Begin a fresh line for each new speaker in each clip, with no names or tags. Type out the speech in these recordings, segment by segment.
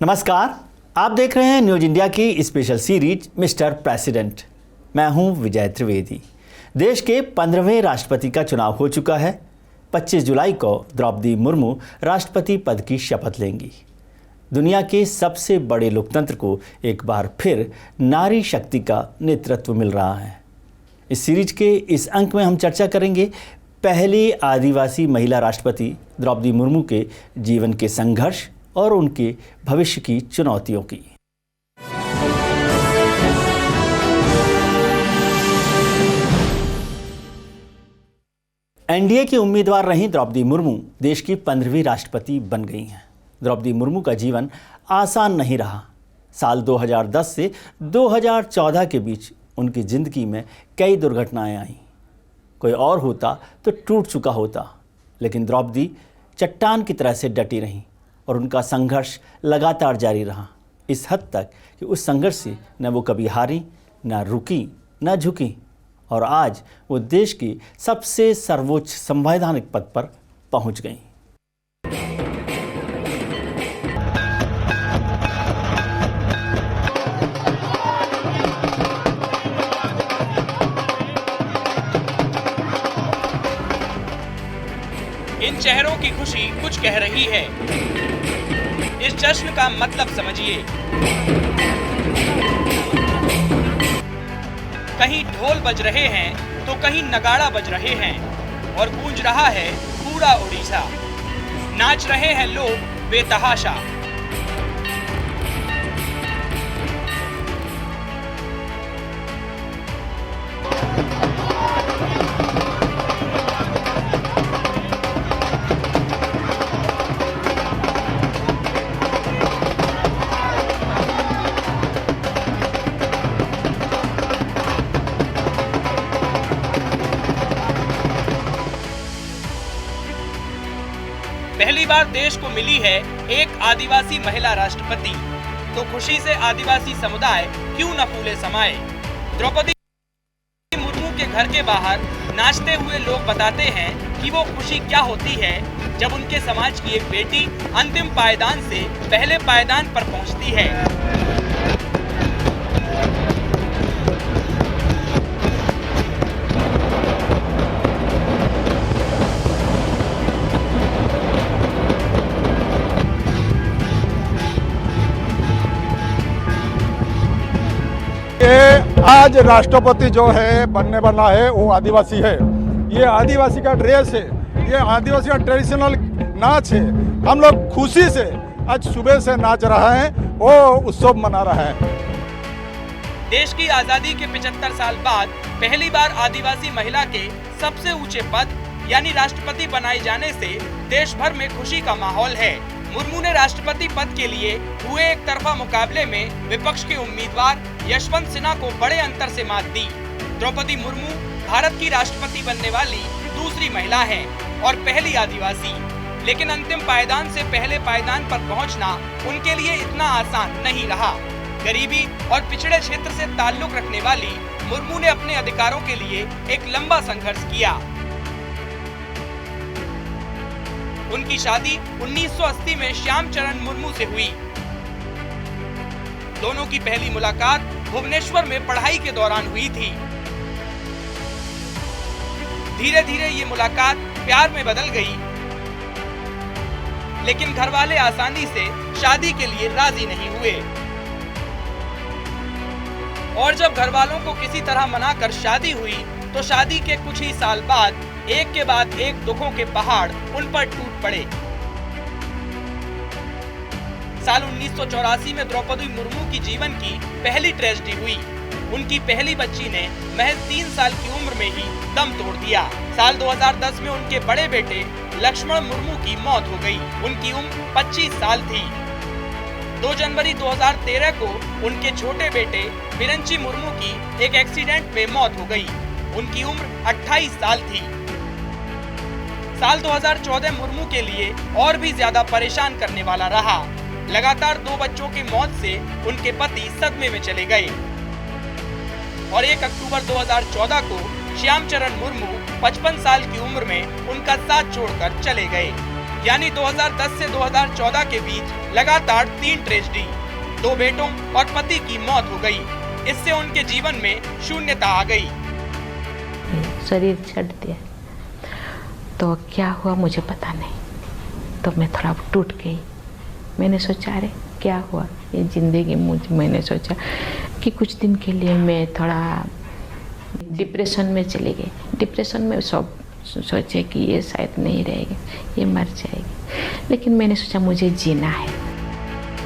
नमस्कार, आप देख रहे हैं न्यूज इंडिया की स्पेशल सीरीज मिस्टर प्रेसिडेंट। मैं हूं विजय त्रिवेदी। देश के 15वें राष्ट्रपति का चुनाव हो चुका है। 25 जुलाई को द्रौपदी मुर्मू राष्ट्रपति पद की शपथ लेंगी। दुनिया के सबसे बड़े लोकतंत्र को एक बार फिर नारी शक्ति का नेतृत्व मिल रहा है। इस सीरीज के इस अंक में हम चर्चा करेंगे पहली आदिवासी महिला राष्ट्रपति द्रौपदी मुर्मू के जीवन के संघर्ष और उनके भविष्य की चुनौतियों की। एनडीए की उम्मीदवार रही द्रौपदी मुर्मू देश की 15वीं राष्ट्रपति बन गई हैं। द्रौपदी मुर्मू का जीवन आसान नहीं रहा। साल 2010 से 2014 के बीच उनकी जिंदगी में कई दुर्घटनाएं आईं। कोई और होता तो टूट चुका होता, लेकिन द्रौपदी चट्टान की तरह से डटी रहीं और उनका संघर्ष लगातार जारी रहा, इस हद तक कि उस संघर्ष से न वो कभी हारी, न रुकी, न झुकी और आज वो देश की सबसे सर्वोच्च संवैधानिक पद पर पहुंच गईं।
इन चेहरों की खुशी कुछ कह रही है। इस जश्न का मतलब समझिए। कहीं ढोल बज रहे हैं तो कहीं नगाड़ा बज रहे हैं और गूंज रहा है पूरा उड़ीसा। नाच रहे हैं लोग बेतहाशा। पहली बार देश को मिली है एक आदिवासी महिला राष्ट्रपति, तो खुशी से आदिवासी समुदाय क्यों न फूले समाये। द्रौपदी मुर्मू के घर के बाहर नाचते हुए लोग बताते हैं कि वो खुशी क्या होती है जब उनके समाज की एक बेटी अंतिम पायदान से पहले पायदान पर पहुंचती है।
आज राष्ट्रपति जो है बनने वाला है वो आदिवासी है। ये आदिवासी का ड्रेस है, ये आदिवासी का ट्रेडिशनल नाच है। हम लोग खुशी से आज सुबह से नाच रहे हैं, वो उत्सव मना रहे हैं।
देश की आजादी के 75 साल बाद पहली बार आदिवासी महिला के सबसे ऊंचे पद यानी राष्ट्रपति बनाए जाने से देश भर में खुशी का माहौल है। मुर्मू ने राष्ट्रपति पद के लिए हुए एक तरफा मुकाबले में विपक्ष के उम्मीदवार यशवंत सिन्हा को बड़े अंतर से मात दी। द्रौपदी मुर्मू भारत की राष्ट्रपति बनने वाली दूसरी महिला हैं और पहली आदिवासी। लेकिन अंतिम पायदान से पहले पायदान पर पहुंचना उनके लिए इतना आसान नहीं रहा। गरीबी और पिछड़े क्षेत्र से ताल्लुक रखने वाली मुर्मू ने अपने अधिकारों के लिए एक लंबा संघर्ष किया। उनकी शादी 1980 में श्यामचरण मुर्मू से हुई। दोनों की पहली मुलाकात भुवनेश्वर में पढ़ाई के दौरान हुई थी। धीरे धीरे ये मुलाकात प्यार में बदल गई, लेकिन घर वाले आसानी से शादी के लिए राजी नहीं हुए। और जब घर वालों को किसी तरह मनाकर शादी हुई तो शादी के कुछ ही साल बाद एक के बाद एक दुखों के पहाड़ उन पर टूट पड़े। साल 1984 में द्रौपदी मुर्मू की जीवन की पहली ट्रेजेडी हुई। उनकी पहली बच्ची ने महज 3 साल की उम्र में ही दम तोड़ दिया। साल 2010 में उनके बड़े बेटे लक्ष्मण मुर्मू की मौत हो गई। उनकी उम्र 25 साल थी। 2 जनवरी 2013 को उनके छोटे बेटे बिरंची मुर्मू की एक एक्सीडेंट में मौत हो गई। उनकी उम्र 28 साल थी। साल 2014 मुर्मू के लिए और भी ज्यादा परेशान करने वाला रहा। लगातार 2 बच्चों की मौत से उनके पति सदमे में चले गए और 1 अक्टूबर 2014 को श्यामचरण मुर्मू 55 साल की उम्र में उनका साथ छोड़कर चले गए। यानी 2010 से 2014 के बीच लगातार 3 ट्रेजेडी, 2 बेटों और पति की मौत हो गई। इससे उनके जीवन में शून्यता आ गई।
शरीर छट दिया तो क्या हुआ मुझे पता नहीं, तो मैं थोड़ा टूट गई। मैंने सोचा अरे क्या हुआ ये ज़िंदगी, मैंने सोचा कि कुछ दिन के लिए मैं थोड़ा डिप्रेशन में चली गई। डिप्रेशन में सब सोचे कि ये शायद नहीं रहेगी, ये मर जाएगी, लेकिन मैंने सोचा मुझे जीना है।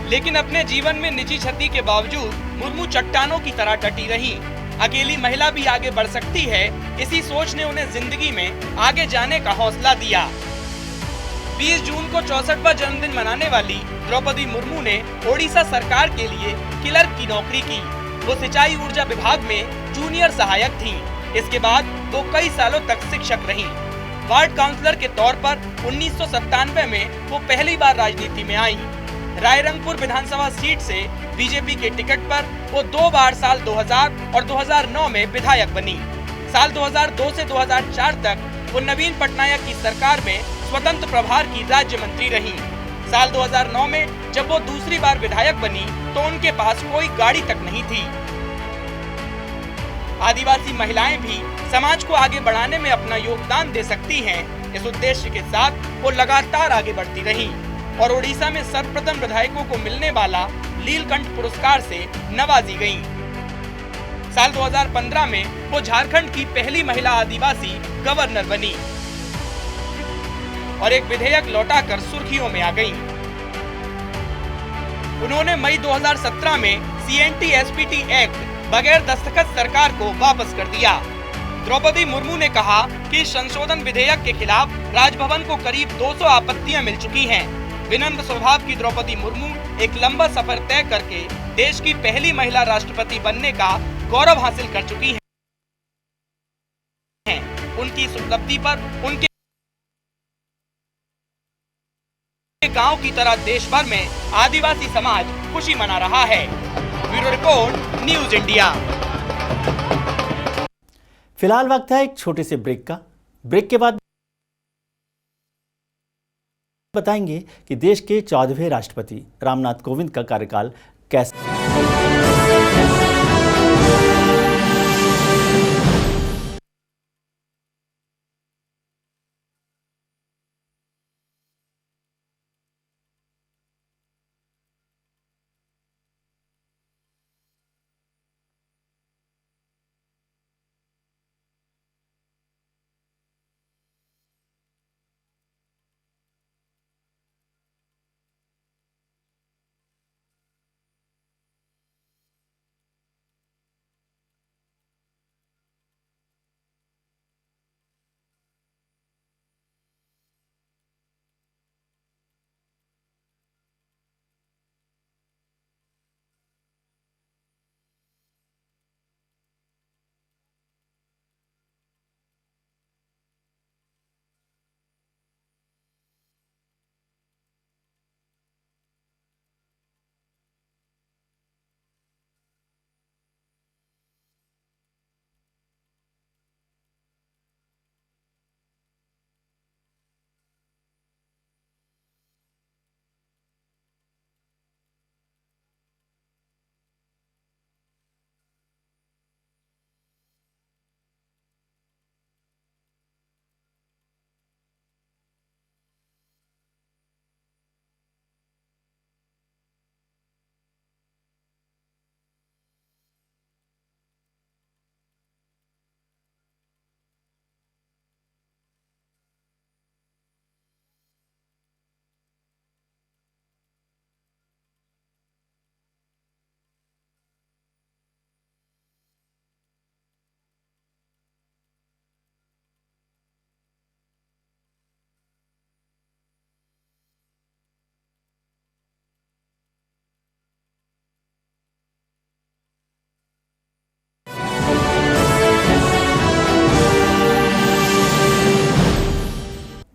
लेकिन अपने जीवन में निजी क्षति के बावजूद मुर्मू चट्टानों की तरह डटी रही। अकेली महिला भी आगे बढ़ सकती है, इसी सोच ने उन्हें जिंदगी में आगे जाने का हौसला दिया। 20 जून को 64वां जन्मदिन मनाने वाली द्रौपदी मुर्मू ने ओडिशा सरकार के लिए क्लर्क की नौकरी की। वो सिंचाई ऊर्जा विभाग में जूनियर सहायक थीं। इसके बाद वो कई सालों तक शिक्षक रहीं। वार्ड काउंसलर के तौर पर 1997 में वो पहली बार राजनीति में आईं। रायरंगपुर विधानसभा सीट से बीजेपी के टिकट पर वो 2 बार साल 2000 और 2009 में विधायक बनी। साल 2002 से 2004 तक वो नवीन पटनायक की सरकार में स्वतंत्र प्रभार की राज्य मंत्री रहीं। साल 2009 में जब वो दूसरी बार विधायक बनी तो उनके पास कोई गाड़ी तक नहीं थी। आदिवासी महिलाएं भी समाज को आगे बढ़ाने में अपना योगदान दे सकती हैं। इस उद्देश्य के साथ वो लगातार आगे बढ़ती रहीं और ओडिशा में सर्वप्रथम विधायकों को मिलने वाला लीलकंठ पुरस्कार से नवाजी गईं। साल 2015 में वो झारखंड की पहली महिला आदिवासी गवर्नर बनी और एक विधेयक लौटाकर सुर्खियों में आ गईं। उन्होंने मई 2017 में CNT-SPT एक्ट बगैर दस्तखत सरकार को वापस कर दिया। द्रौपदी मुर्मू ने कहा कि इस संशोधन विधेयक के खिलाफ राजभवन को करीब 200 आपत्तियां मिल चुकी हैं। विनम्र स्वभाव की द्रौपदी मुर्मू एक लंबा सफर तय करके देश की पहली महिला राष्ट्रपति बनने का गौरव हासिल कर चुकी हैं। उनकी इस उपलब्धि पर उनके गांव की तरह देश भर में आदिवासी समाज खुशी मना रहा है। Bureau report, news India.
फिलहाल वक्त है एक छोटे से ब्रेक का। ब्रेक के बाद बताएंगे कि देश के 14वें राष्ट्रपति रामनाथ कोविंद का कार्यकाल कैसा।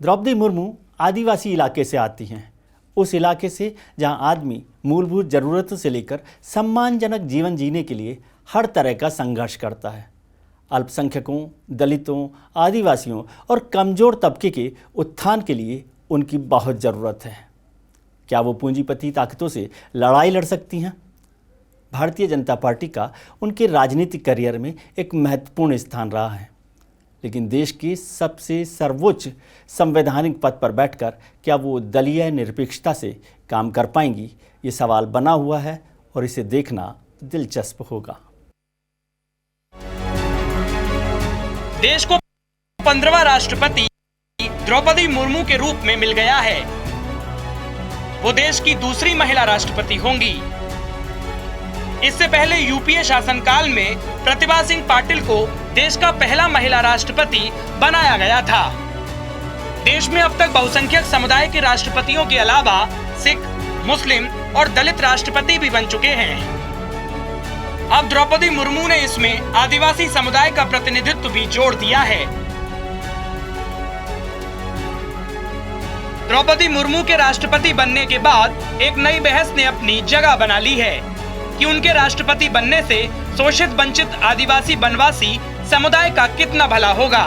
द्रौपदी मुर्मू आदिवासी इलाके से आती हैं, उस इलाके से जहां आदमी मूलभूत ज़रूरतों से लेकर सम्मानजनक जीवन जीने के लिए हर तरह का संघर्ष करता है। अल्पसंख्यकों, दलितों, आदिवासियों और कमज़ोर तबके के उत्थान के लिए उनकी बहुत ज़रूरत है। क्या वो पूंजीपति ताकतों से लड़ाई लड़ सकती हैं? भारतीय जनता पार्टी का उनके राजनीतिक करियर में एक महत्वपूर्ण स्थान रहा है, लेकिन देश के सबसे सर्वोच्च संवैधानिक पद पर बैठकर क्या वो दलीय निरपेक्षता से काम कर पाएंगी, ये सवाल बना हुआ है और इसे देखना दिलचस्प होगा।
देश को 15वां राष्ट्रपति द्रौपदी मुर्मू के रूप में मिल गया है। वो देश की दूसरी महिला राष्ट्रपति होंगी। इससे पहले यूपीए शासनकाल में प्रतिभा सिंह पाटिल को देश का पहला महिला राष्ट्रपति बनाया गया था। देश में अब तक बहुसंख्यक समुदाय के राष्ट्रपतियों के अलावा सिख, मुस्लिम और दलित राष्ट्रपति भी बन चुके हैं। अब द्रौपदी मुर्मू ने इसमें आदिवासी समुदाय का प्रतिनिधित्व भी जोड़ दिया है। द्रौपदी मुर्मू के राष्ट्रपति बनने के बाद एक नई बहस ने अपनी जगह बना ली है कि उनके राष्ट्रपति बनने से शोषित वंचित आदिवासी बनवासी समुदाय का कितना भला होगा।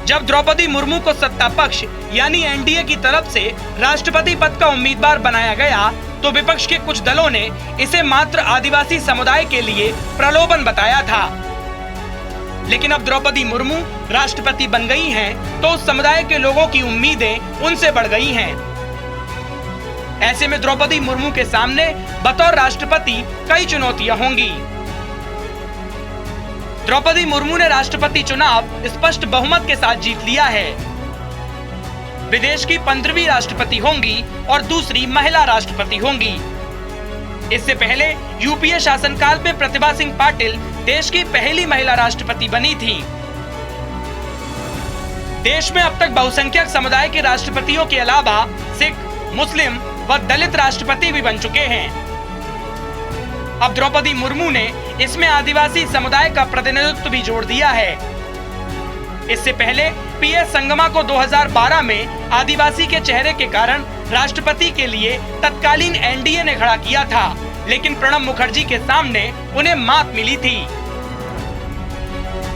जब द्रौपदी मुर्मू को सत्ता पक्ष यानी एनडीए की तरफ से राष्ट्रपति पद का उम्मीदवार बनाया गया तो विपक्ष के कुछ दलों ने इसे मात्र आदिवासी समुदाय के लिए प्रलोभन बताया था। लेकिन अब द्रौपदी मुर्मू राष्ट्रपति बन गई हैं, तो उस समुदाय के लोगों की उम्मीदें उनसे बढ़ गई हैं। ऐसे में द्रौपदी मुर्मू के सामने बतौर राष्ट्रपति कई चुनौतियां होंगी। द्रौपदी मुर्मू ने राष्ट्रपति चुनाव स्पष्ट बहुमत के साथ जीत लिया है। वे देश की 15वीं राष्ट्रपति होंगी और दूसरी महिला राष्ट्रपति होंगी। इससे पहले यूपीए शासनकाल में प्रतिभा सिंह पाटिल देश की पहली महिला राष्ट्रपति बनी थी। देश में अब तक बहुसंख्यक समुदाय के राष्ट्रपतियों के अलावा सिख, मुस्लिम व दलित राष्ट्रपति भी बन चुके हैं। अब द्रौपदी मुर्मू ने इसमें आदिवासी समुदाय का प्रतिनिधित्व भी जोड़ दिया है। इससे पहले पीएस संगमा को 2012 में आदिवासी के चेहरे के कारण राष्ट्रपति के लिए तत्कालीन एनडीए ने खड़ा किया था, लेकिन प्रणब मुखर्जी के सामने उन्हें मात मिली थी।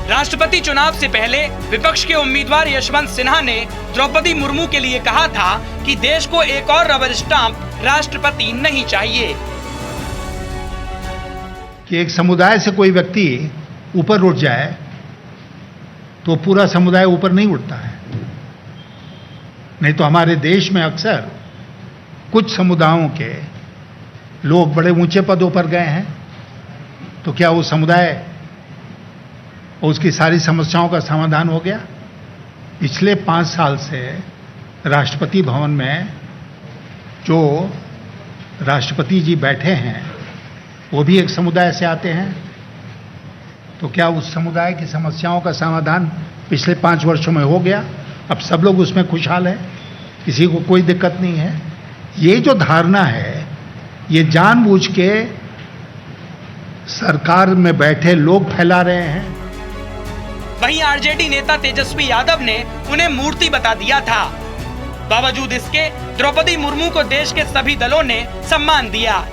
राष्ट्रपति चुनाव से पहले विपक्ष के उम्मीदवार यशवंत सिन्हा ने द्रौपदी मुर्मू के लिए कहा था कि देश को एक और रबर स्टाम्प राष्ट्रपति नहीं चाहिए।
कि एक समुदाय से कोई व्यक्ति ऊपर उठ जाए तो पूरा समुदाय ऊपर नहीं उठता है। नहीं तो हमारे देश में अक्सर कुछ समुदायों के लोग बड़े ऊंचे पदों पर गए हैं, तो क्या वो समुदाय और उसकी सारी समस्याओं का समाधान हो गया? पिछले 5 साल से राष्ट्रपति भवन में जो राष्ट्रपति जी बैठे हैं वो भी एक समुदाय से आते हैं, तो क्या उस समुदाय की समस्याओं का समाधान पिछले 5 वर्षों में हो गया? अब सब लोग उसमें खुशहाल है, किसी को कोई दिक्कत नहीं है। ये जो धारणा है ये जानबूझ के सरकार में बैठे लोग फैला रहे हैं।
वहीं आरजेडी नेता तेजस्वी यादव ने उन्हें मूर्ति बता दिया था। बावजूद इसके द्रौपदी मुर्मू को देश के सभी दलों ने सम्मान दिया।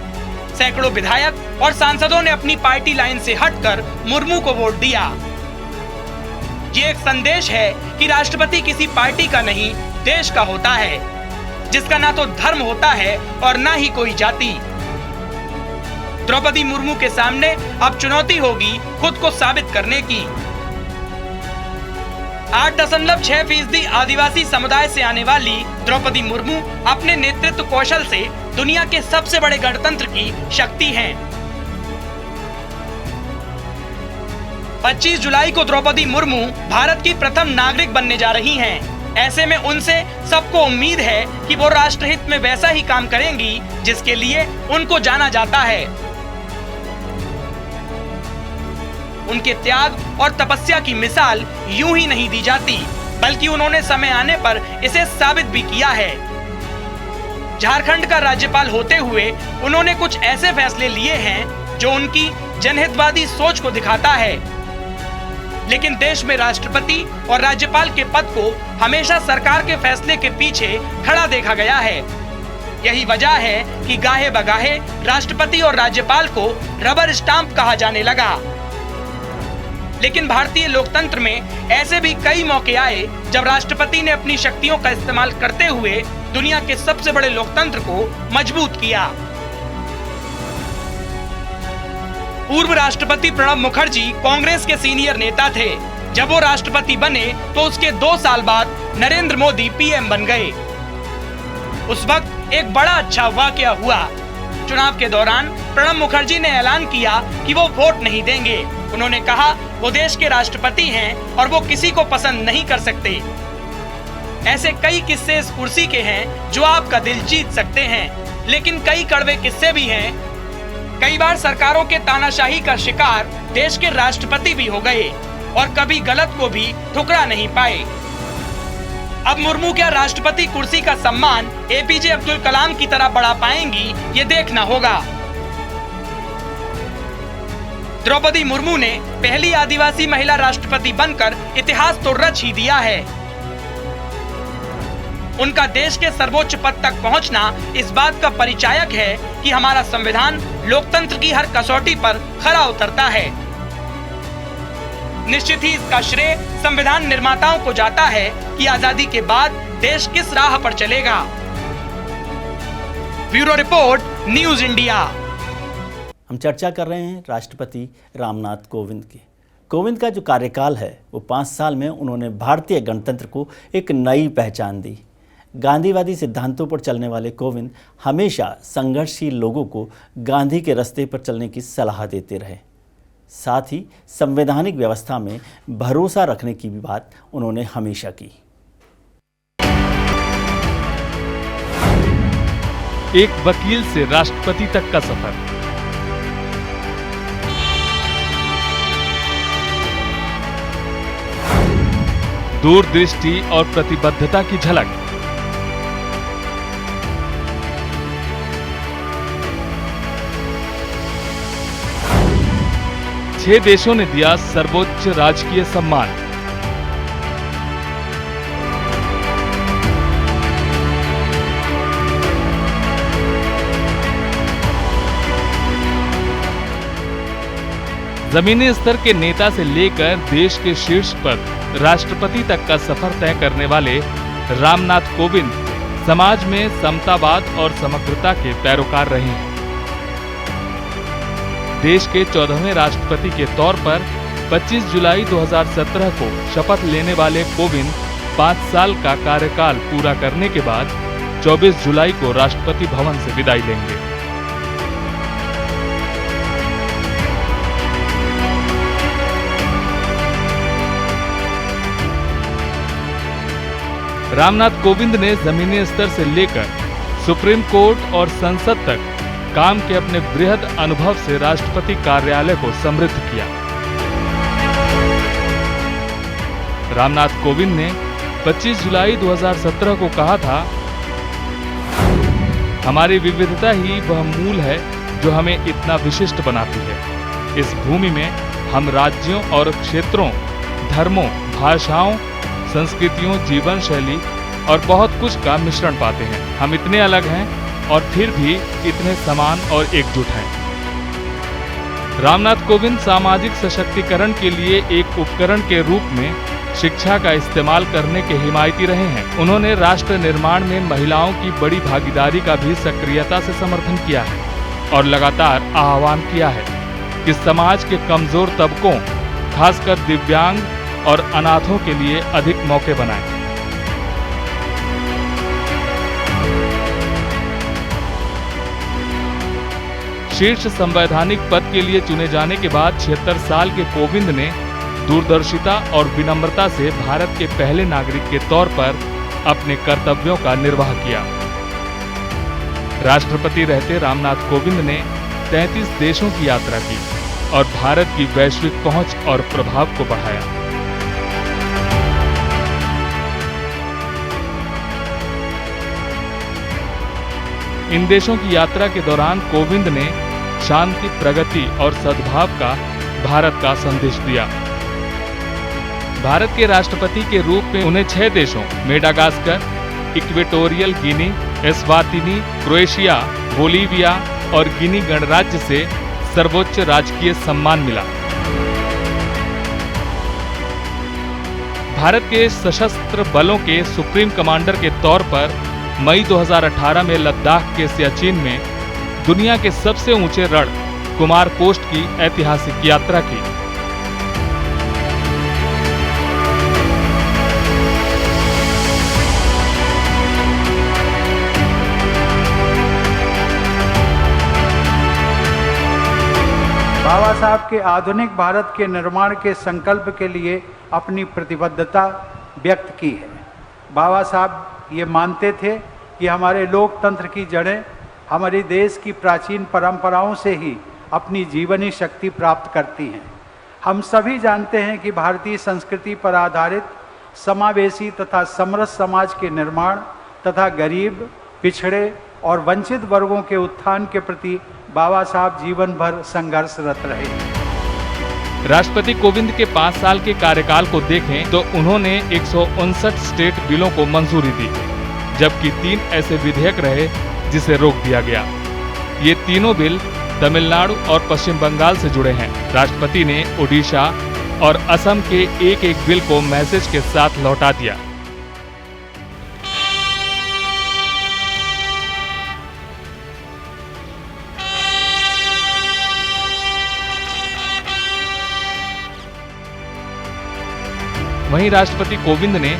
सैकड़ों विधायक और सांसदों ने अपनी पार्टी लाइन से हटकर मुर्मू को वोट दिया। ये एक संदेश है कि राष्ट्रपति किसी पार्टी का नहीं, देश का होता है, जिसका ना तो धर्म होता है और ना ही कोई जाति। द्रौपदी मुर्मू के सामने अब चुनौती होगी खुद को साबित करने की। 8.6% आदिवासी समुदाय से आने वाली द्रौपदी मुर्मू अपने नेतृत्व कौशल से दुनिया के सबसे बड़े गणतंत्र की शक्ति हैं। 25 जुलाई को द्रौपदी मुर्मू भारत की प्रथम नागरिक बनने जा रही हैं। ऐसे में उनसे सबको उम्मीद है कि वो राष्ट्रहित में वैसा ही काम करेंगी जिसके लिए उनको जाना जाता है। उनके त्याग और तपस्या की मिसाल यूं ही नहीं दी जाती, बल्कि उन्होंने समय आने पर इसे साबित भी किया है। झारखंड का राज्यपाल होते हुए उन्होंने कुछ ऐसे फैसले लिए हैं जो उनकी जनहितवादी सोच को दिखाता है। लेकिन देश में राष्ट्रपति और राज्यपाल के पद को हमेशा सरकार के फैसले के पीछे खड़ा देखा गया है। यही वजह है कि गाहे बगाहे राष्ट्रपति और राज्यपाल को रबर स्टाम्प कहा जाने लगा। लेकिन भारतीय लोकतंत्र में ऐसे भी कई मौके आए जब राष्ट्रपति ने अपनी शक्तियों का इस्तेमाल करते हुए दुनिया के सबसे बड़े लोकतंत्र को मजबूत किया। पूर्व राष्ट्रपति प्रणब मुखर्जी कांग्रेस के सीनियर नेता थे। जब वो राष्ट्रपति बने तो उसके 2 साल बाद नरेंद्र मोदी पीएम बन गए। उस वक्त एक बड़ा अच्छा वाकया हुआ। चुनाव के दौरान प्रणब मुखर्जी ने ऐलान किया कि वो वोट नहीं देंगे। उन्होंने कहा वो देश के राष्ट्रपति हैं और वो किसी को पसंद नहीं कर सकते। ऐसे कई किस्से इस कुर्सी के हैं जो आपका दिल जीत सकते हैं, लेकिन कई कड़वे किस्से भी हैं। कई बार सरकारों के तानाशाही का शिकार देश के राष्ट्रपति भी हो गए और कभी गलत को भी ठुकरा नहीं पाए। अब मुर्मू क्या राष्ट्रपति कुर्सी का सम्मान एपीजे अब्दुल कलाम की तरह बढ़ा पाएंगी, ये देखना होगा। द्रौपदी मुर्मू ने पहली आदिवासी महिला राष्ट्रपति बनकर इतिहास तो रच ही दिया है। उनका देश के सर्वोच्च पद तक पहुंचना इस बात का परिचायक है कि हमारा संविधान लोकतंत्र की हर कसौटी पर खरा उतरता है। निश्चित ही इसका श्रेय संविधान निर्माताओं को जाता है कि आजादी के बाद देश किस राह पर चलेगा। Bureau report, news India.
हम चर्चा कर रहे हैं राष्ट्रपति रामनाथ कोविंद की। कोविंद का जो कार्यकाल है वो 5 साल में उन्होंने भारतीय गणतंत्र को एक नई पहचान दी। गांधीवादी सिद्धांतों पर चलने वाले कोविंद हमेशा संघर्षशील लोगों को गांधी के रास्ते पर चलने की सलाह देते रहे। साथ ही संवैधानिक व्यवस्था में भरोसा रखने की भी बात उन्होंने हमेशा की।
एक वकील से राष्ट्रपति तक का सफर। दूरदृष्टि और प्रतिबद्धता की झलक। छह देशों ने दिया सर्वोच्च राजकीय सम्मान। जमीनी स्तर के नेता से लेकर देश के शीर्ष पर राष्ट्रपति तक का सफर तय करने वाले रामनाथ कोविंद समाज में समतावाद और समग्रता के पैरोकार रहे हैं। देश के 14वें राष्ट्रपति के तौर पर 25 जुलाई 2017 को शपथ लेने वाले कोविंद 5 साल का कार्यकाल पूरा करने के बाद 24 जुलाई को राष्ट्रपति भवन से विदाई लेंगे। रामनाथ कोविंद ने जमीनी स्तर से लेकर सुप्रीम कोर्ट और संसद तक काम के अपने बृहद अनुभव से राष्ट्रपति कार्यालय को समृद्ध किया। रामनाथ कोविंद ने 25 जुलाई 2017 को कहा था, हमारी विविधता ही वह मूल है जो हमें इतना विशिष्ट बनाती है। इस भूमि में हम राज्यों और क्षेत्रों, धर्मों, भाषाओं, संस्कृतियों, जीवन शैली और बहुत कुछ का मिश्रण पाते हैं। हम इतने अलग हैं और फिर भी इतने समान और एकजुट हैं। रामनाथ कोविंद सामाजिक सशक्तिकरण के लिए एक उपकरण के रूप में शिक्षा का इस्तेमाल करने के हिमायती रहे हैं। उन्होंने राष्ट्र निर्माण में महिलाओं की बड़ी भागीदारी का भी सक्रियता से समर्थन किया है और लगातार आह्वान किया है कि समाज के कमजोर तबकों, खासकर दिव्यांग और अनाथों के लिए अधिक मौके बनाएं। शीर्ष संवैधानिक पद के लिए चुने जाने के बाद 76 साल के कोविंद ने दूरदर्शिता और विनम्रता से भारत के पहले नागरिक के तौर पर अपने कर्तव्यों का निर्वाह किया। राष्ट्रपति रहते रामनाथ कोविंद ने 33 देशों की यात्रा की और भारत की वैश्विक पहुंच और प्रभाव को बढ़ाया। इन देशों की यात्रा के दौरान कोविंद ने शांति, प्रगति और सद्भाव का भारत का संदेश दिया। भारत के राष्ट्रपति के रूप में उन्हें 6 देशों Madagascar, Equatorial Guinea, Eswatini, Croatia, Bolivia और गिनी गणराज्य से सर्वोच्च राजकीय सम्मान मिला। भारत के सशस्त्र बलों के सुप्रीम कमांडर के तौर पर मई 2018 में लद्दाख के सियाचिन में दुनिया के सबसे ऊंचे रण कुमार पोस्ट की ऐतिहासिक यात्रा की।
बाबा साहब के आधुनिक भारत के निर्माण के संकल्प के लिए अपनी प्रतिबद्धता व्यक्त की है। बाबा साहब ये मानते थे कि हमारे लोकतंत्र की जड़ें हमारे देश की प्राचीन परंपराओं से ही अपनी जीवनी शक्ति प्राप्त करती हैं। हम सभी जानते हैं कि भारतीय संस्कृति पर आधारित समावेशी तथा समरस समाज के निर्माण तथा गरीब, पिछड़े और वंचित वर्गों के उत्थान के प्रति बाबा साहब जीवन भर संघर्षरत रहे।
राष्ट्रपति कोविंद के 5 साल के कार्यकाल को देखें तो उन्होंने 159 स्टेट बिलों को मंजूरी दी, जबकि 3 ऐसे विधेयक रहे जिसे रोक दिया गया। ये तीनों बिल तमिलनाडु और पश्चिम बंगाल से जुड़े हैं। राष्ट्रपति ने ओडिशा और असम के एक बिल को मैसेज के साथ लौटा दिया। वहीं राष्ट्रपति कोविंद ने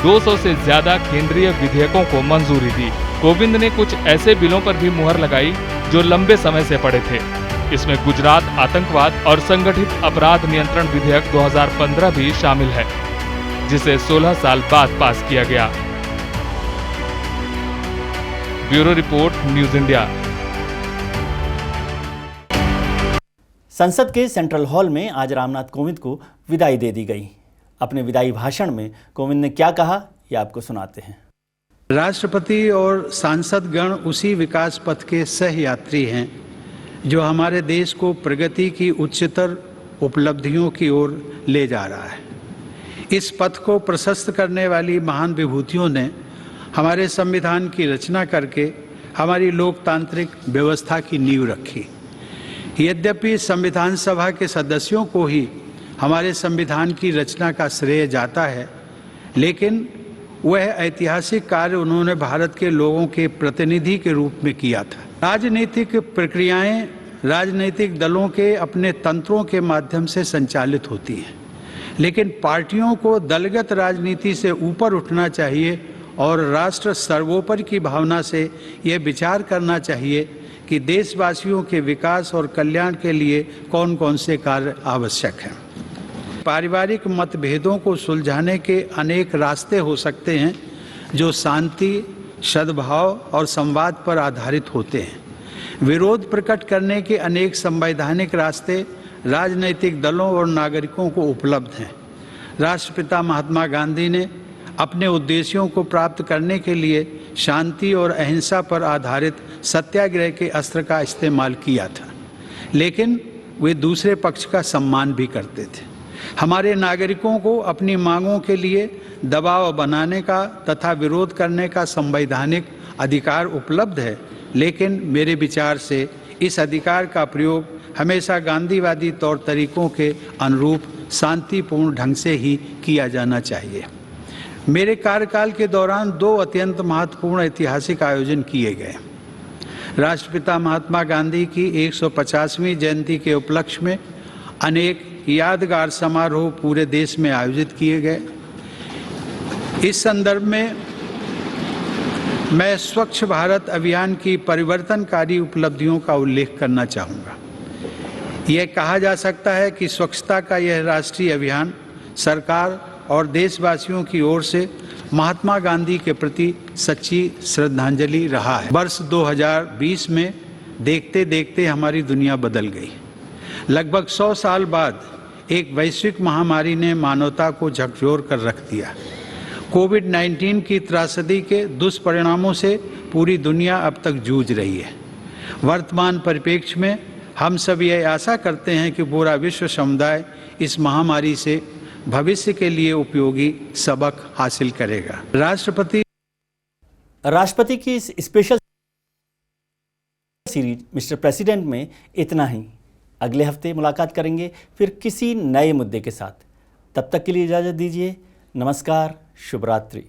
200 से ज्यादा केंद्रीय विधेयकों को मंजूरी दी। कोविंद ने कुछ ऐसे बिलों पर भी मुहर लगाई जो लंबे समय से पड़े थे। इसमें गुजरात आतंकवाद और संगठित अपराध नियंत्रण विधेयक 2015 भी शामिल है, जिसे 16 साल बाद पास किया गया। Bureau report, news India.
संसद के सेंट्रल हॉल में आज रामनाथ कोविंद को विदाई दे दी गई। अपने विदाई भाषण में कोविंद ने क्या कहा, ये आपको सुनाते हैं।
राष्ट्रपति और सांसद गण उसी विकास पथ के सह यात्री हैं जो हमारे देश को प्रगति की उच्चतर उपलब्धियों की ओर ले जा रहा है। इस पथ को प्रशस्त करने वाली महान विभूतियों ने हमारे संविधान की रचना करके हमारी लोकतांत्रिक व्यवस्था की नींव रखी। यद्यपि संविधान सभा के सदस्यों को ही हमारे संविधान की रचना का श्रेय जाता है, लेकिन वह ऐतिहासिक कार्य उन्होंने भारत के लोगों के प्रतिनिधि के रूप में किया था। राजनीतिक प्रक्रियाएं राजनीतिक दलों के अपने तंत्रों के माध्यम से संचालित होती हैं, लेकिन पार्टियों को दलगत राजनीति से ऊपर उठना चाहिए और राष्ट्र सर्वोपरि की भावना से यह विचार करना चाहिए कि देशवासियों के विकास और कल्याण के लिए कौन कौन से कार्य आवश्यक हैं। पारिवारिक मतभेदों को सुलझाने के अनेक रास्ते हो सकते हैं जो शांति, सद्भाव और संवाद पर आधारित होते हैं। विरोध प्रकट करने के अनेक संवैधानिक रास्ते राजनीतिक दलों और नागरिकों को उपलब्ध हैं। राष्ट्रपिता महात्मा गांधी ने अपने उद्देश्यों को प्राप्त करने के लिए शांति और अहिंसा पर आधारित सत्याग्रह के अस्त्र का इस्तेमाल किया था, लेकिन वे दूसरे पक्ष का सम्मान भी करते थे। हमारे नागरिकों को अपनी मांगों के लिए दबाव बनाने का तथा विरोध करने का संवैधानिक अधिकार उपलब्ध है, लेकिन मेरे विचार से इस अधिकार का प्रयोग हमेशा गांधीवादी तौर तरीकों के अनुरूप शांतिपूर्ण ढंग से ही किया जाना चाहिए। मेरे कार्यकाल के दौरान 2 अत्यंत महत्वपूर्ण ऐतिहासिक आयोजन किए गए। राष्ट्रपिता महात्मा गांधी की 150वीं जयंती के उपलक्ष्य में अनेक यादगार समारोह पूरे देश में आयोजित किए गए। इस संदर्भ में मैं स्वच्छ भारत अभियान की परिवर्तनकारी उपलब्धियों का उल्लेख करना चाहूँगा। यह कहा जा सकता है कि स्वच्छता का यह राष्ट्रीय अभियान सरकार और देशवासियों की ओर से महात्मा गांधी के प्रति सच्ची श्रद्धांजलि रहा है। वर्ष 2020 में देखते देखते हमारी दुनिया बदल गई। लगभग 100 साल बाद एक वैश्विक महामारी ने मानवता को झकझोर कर रख दिया। कोविड-19 की त्रासदी के दुष्परिणामों से पूरी दुनिया अब तक जूझ रही है। वर्तमान परिप्रेक्ष्य में हम सब ये आशा करते हैं कि पूरा विश्व समुदाय इस महामारी से भविष्य के लिए उपयोगी सबक हासिल करेगा।
राष्ट्रपति की इस स्पेशल सीरीज मिस्टर प्रेसिडेंट में इतना ही। अगले हफ्ते मुलाकात करेंगे फिर किसी नए मुद्दे के साथ। तब तक के लिए इजाज़त दीजिए। नमस्कार, शुभ रात्रि।